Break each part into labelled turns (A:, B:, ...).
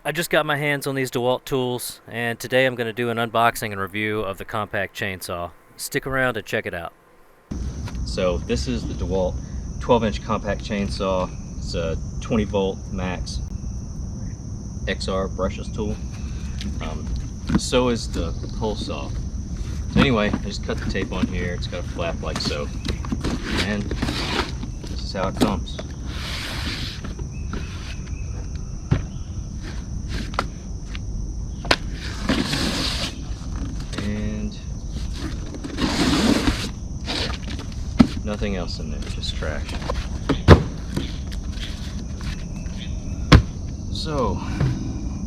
A: I just got my hands on these DeWalt tools, and today I'm going to do an unboxing and review of the compact chainsaw. Stick around and check it out. So this is the DeWalt 12-inch compact chainsaw. It's a 20-volt max XR brushless tool. So is the polesaw. So anyway, I just cut the tape on here. It's got a flap like so, and this is how it comes. And nothing else in there, just trash. So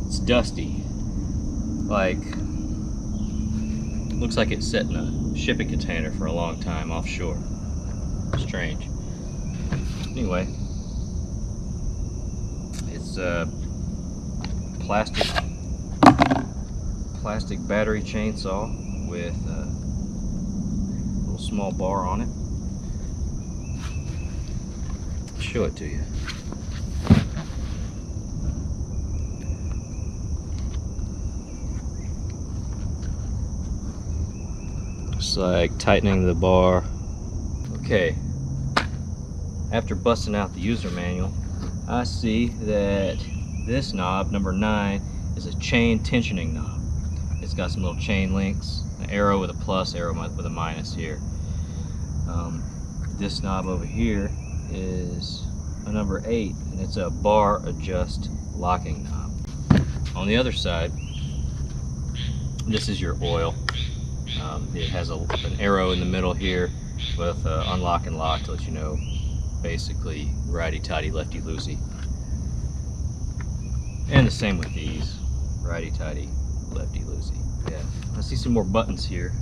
A: it's dusty, like looks like it's set in a shipping container for a long time offshore. Strange. Anyway, it's a plastic battery chainsaw with a little small bar on it. I'll show it to you. It's like tightening the bar. Okay, after busting out the user manual, I see that this knob, number 9, is a chain tensioning knob. It's got some little chain links, an arrow with a plus, arrow with a minus here. This knob over here is a number 8, and it's a bar adjust locking knob. On the other side, this is your oil. It has an arrow in the middle here with unlock and lock to let you know, basically righty-tighty, lefty-loosey. And the same with these, righty-tighty, lefty-loosey. Yeah, I see some more buttons here.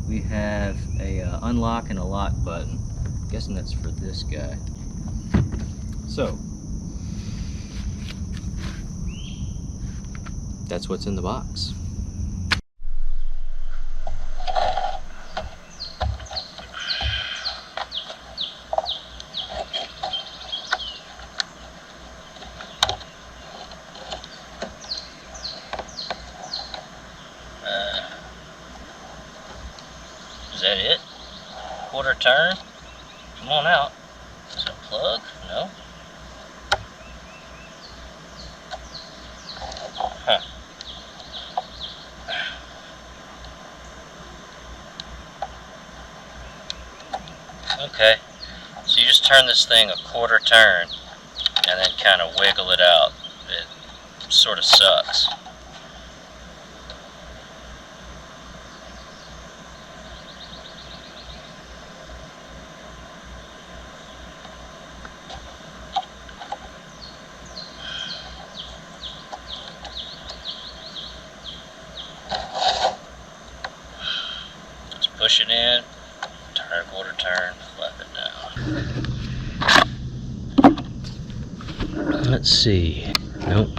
A: We have a unlock and a lock button. I'm guessing that's for this guy. So, that's what's in the box.
B: Is that it? Quarter turn? Come on out. Is it a plug? No? Huh. Okay. So you just turn this thing a quarter turn and then kind of wiggle it out. It sort of sucks. Push it in, turn a quarter turn, flap it down. Let's see. Nope.